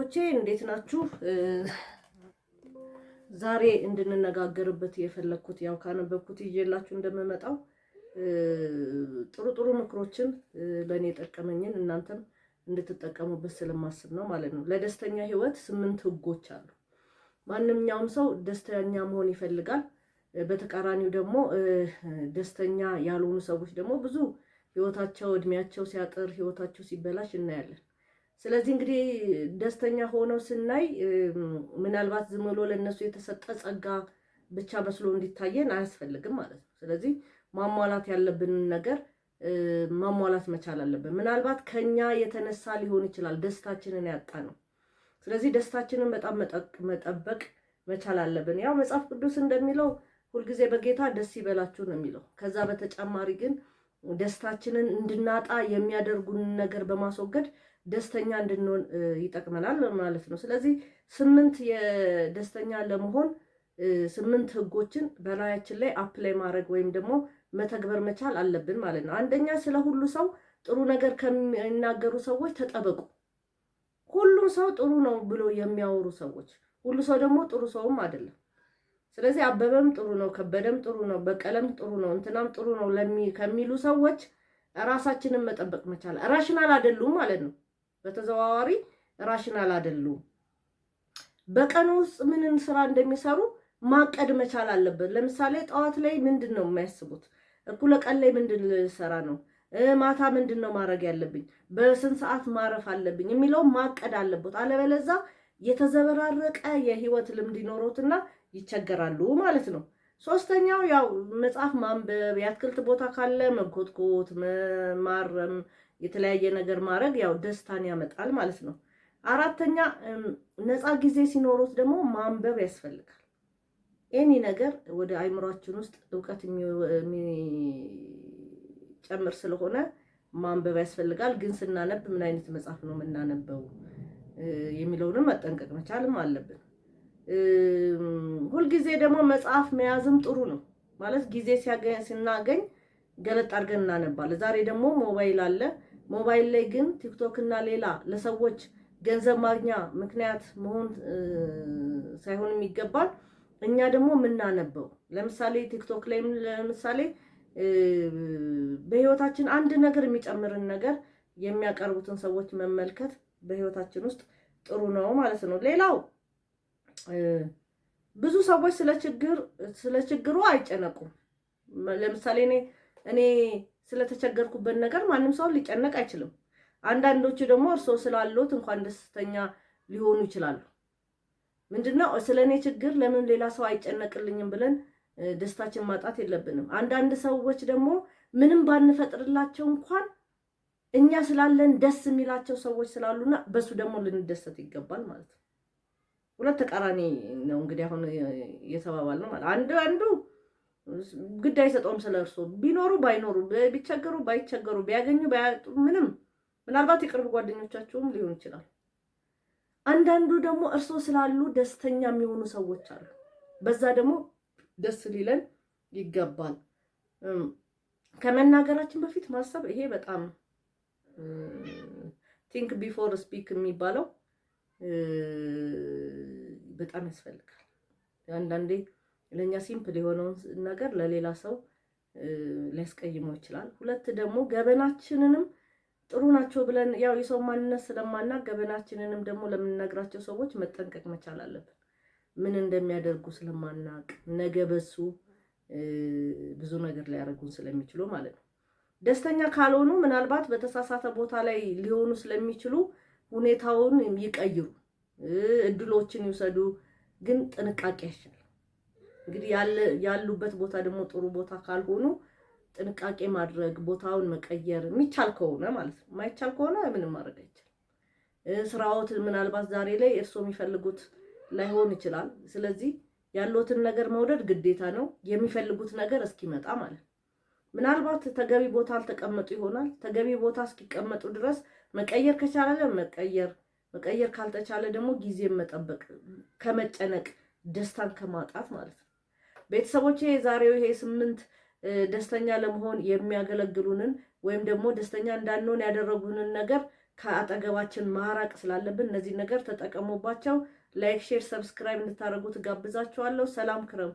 ቤተሰቦቼ እንዴት ናችሁ? ዛሬ እንድንነጋገርበት የፈለኩት ያው ካነበብኩት ይዤላችሁ እንደምመጣው ጥሩ ምክሮችን ለኔ ጠቀመኝን እናንተም እንድትጠቀሙበት ስለማስብ ነው ማለት ነው። ለደስተኛ ህይወት 8 ህጎች አሉ። ማንኛውም ሰው ደስተኛ መሆን ይፈልጋል። በተቃራኒው ደግሞ ደስተኛ ያልሆኑ ሰዎች ደግሞ ብዙ ህይወታቸው እድሜያቸው ሲያጥር ህይወታቸው ሲበላሽ እናያለን። ስለዚህ እንግዲህ ደስተኛ ሆነው ስናይ ምናልባት ዝም ብሎ ለነሱ የተሰጠ ጸጋ ብቻ መስሎ እንዲታየን አያስፈልግም ማለት ነው። ስለዚህ ማሟላት ያለብንን ነገር ማሟላት መቻል አለብን። ምናልባት ከኛ የተነሳ ሊሆን ይችላል ደስታችንን ያጣነው። ስለዚህ ደስታችንን በጣም መጠበቅ መቻል አለብን። ያው መጽሐፍ ቅዱስ እንደሚለው ሁልጊዜ በጌታ ደስ ይበላችሁ ነው የሚለው። ከዛ በተጨማሪ ግን ደስታችንን እንድናጣ የሚያደርጉን ነገር በማስወገድ ደስተኛ እንድንሆን ይጠቅመናል ማለት ነው። ስለዚህ 8 የደስተኛ ለመሆን 8 ህጎችን በላያችን ላይ አፕላይ ማድረግ ወይም ደግሞ መተግበር መቻል አለብን ማለት ነው። አንደኛ ስለ ሁሉ ሰው ጥሩ ነገር ከሚናገሩ ሰዎች ተጠበቁ። ሁሉም ሰው ጥሩ ነው ብሎ የሚያወሩ ሰዎች፣ ሁሉ ሰው ደግሞ ጥሩ ሰውም አይደለም። ስለዚህ አበበም ጥሩ ነው፣ ከበደም ጥሩ ነው፣ በቀለም ጥሩ ነው፣ እንትናም ጥሩ ነው ከሚሉ ሰዎች ራሳችንን መጠበቅ መቻል። ራሽናል አይደሉም ማለት ነው። በተዘዋዋሪ ራሽናል አይደሉም። በቀን ውስጥ ምንን ስራ እንደሚሰሩ ማቀድ መቻል አለበት። ለምሳሌ ጠዋት ላይ ምንድነው የሚያስቡት? እኩለ ቀን ላይ ምንድን ልሰራ ነው? ማታ ምንድነው ማድረግ ያለብኝ? በስንት ሰዓት ማረፍ አለብኝ የሚለው ማቀድ አለበት። አለበለዚያ የተዘበራረቀ የህይወት ልምድ ይኖሩትና ይቸገራሉ ማለት ነው። ሶስተኛው ያው መጽሐፍ ማንበብ፣ የአትክልት ቦታ ካለ መኮትኮት፣ ማረም፣ የተለያየ ነገር ማድረግ ያው ደስታን ያመጣል ማለት ነው። አራተኛ ነፃ ጊዜ ሲኖሩት ደግሞ ማንበብ ያስፈልጋል። ኤኒ ነገር ወደ አይምሯችን ውስጥ ዕውቀት የሚጨምር ስለሆነ ማንበብ ያስፈልጋል። ግን ስናነብ ምን አይነት መጽሐፍ ነው የምናነበው የሚለውንም መጠንቀቅ መቻልም አለብን። ሁልጊዜ ደግሞ መጽሐፍ መያዝም ጥሩ ነው ማለት ጊዜ ስናገኝ ገለጥ አድርገን እናነባለን። ዛሬ ደግሞ ሞባይል አለ። ሞባይል ላይ ግን ቲክቶክ እና ሌላ ለሰዎች ገንዘብ ማግኛ ምክንያት መሆን ሳይሆን የሚገባል እኛ ደግሞ የምናነበው። ለምሳሌ ቲክቶክ ላይ ለምሳሌ በህይወታችን አንድ ነገር የሚጨምርን ነገር የሚያቀርቡትን ሰዎች መመልከት በህይወታችን ውስጥ ጥሩ ነው ማለት ነው። ሌላው ብዙ ሰዎች ስለ ችግሩ አይጨነቁም። ለምሳሌ እኔ ስለተቸገርኩበት ነገር ማንም ሰው ሊጨነቅ አይችልም። አንዳንዶቹ ደግሞ እርሶ ስላሉት እንኳን ደስተኛ ሊሆኑ ይችላሉ። ምንድነው ስለኔ ችግር ለምን ሌላ ሰው አይጨነቅልኝም ብለን ደስታችን ማጣት የለብንም። አንዳንድ ሰዎች ደግሞ ምንም ባንፈጥርላቸው እንኳን እኛ ስላለን ደስ የሚላቸው ሰዎች ስላሉና በሱ ደግሞ ልንደሰት ይገባል ማለት ነው። ሁለት ተቃራኒ ነው እንግዲህ አሁን የተባባል ነው ማለት። አንዱ ግድ አይሰጠውም ስለ እርሶ ቢኖሩ ባይኖሩ፣ ቢቸገሩ ባይቸገሩ፣ ቢያገኙ ባያጡ ምንም፣ ምናልባት የቅርብ ጓደኞቻቸውም ሊሆን ይችላል። አንዳንዱ ደግሞ እርሶ ስላሉ ደስተኛ የሚሆኑ ሰዎች አሉ። በዛ ደግሞ ደስ ሊለን ይገባል። ከመናገራችን በፊት ማሰብ፣ ይሄ በጣም ቲንክ ቢፎር ስፒክ የሚባለው በጣም ያስፈልጋል። አንዳንዴ ለኛ ሲምፕል የሆነውን ነገር ለሌላ ሰው ሊያስቀይመው ይችላል። ሁለት ደግሞ ገበናችንንም ጥሩ ናቸው ብለን ያው የሰው ማንነት ስለማናውቅ ገበናችንንም ደግሞ ለምንነግራቸው ሰዎች መጠንቀቅ መቻል አለብን። ምን እንደሚያደርጉ ስለማናውቅ ነገ በሱ ብዙ ነገር ሊያደርጉን ስለሚችሉ ማለት ነው። ደስተኛ ካልሆኑ ምናልባት በተሳሳተ ቦታ ላይ ሊሆኑ ስለሚችሉ ሁኔታውን ይቀይሩ፣ እድሎችን ይውሰዱ። ግን ጥንቃቄ ያሻል። እንግዲህ ያሉበት ቦታ ደግሞ ጥሩ ቦታ ካልሆኑ ጥንቃቄ ማድረግ፣ ቦታውን መቀየር የሚቻል ከሆነ ማለት ነው። የማይቻል ከሆነ ምንም ማድረግ አይቻልም። ስራዎት ምናልባት ዛሬ ላይ እርሶ የሚፈልጉት ላይሆን ይችላል። ስለዚህ ያሉትን ነገር መውደድ ግዴታ ነው፣ የሚፈልጉት ነገር እስኪመጣ ማለት ነው። ምናልባት ተገቢ ቦታ አልተቀመጡ ይሆናል። ተገቢ ቦታ እስኪቀመጡ ድረስ መቀየር ከቻለ መቀየር ካልተቻለ ደግሞ ጊዜን መጠበቅ፣ ከመጨነቅ ደስታን ከማጣት ማለት ነው። ቤተሰቦቼ ዛሬው ይሄ 8 ደስተኛ ለመሆን የሚያገለግሉንን ወይም ደግሞ ደስተኛ እንዳንሆን ያደረጉንን ነገር ከአጠገባችን ማራቅ ስላለብን እነዚህ ነገር ተጠቀሙባቸው። ላይክ፣ ሼር፣ ሰብስክራይብ እንድታደርጉ ትጋብዛችኋለሁ። ሰላም ክረሙ።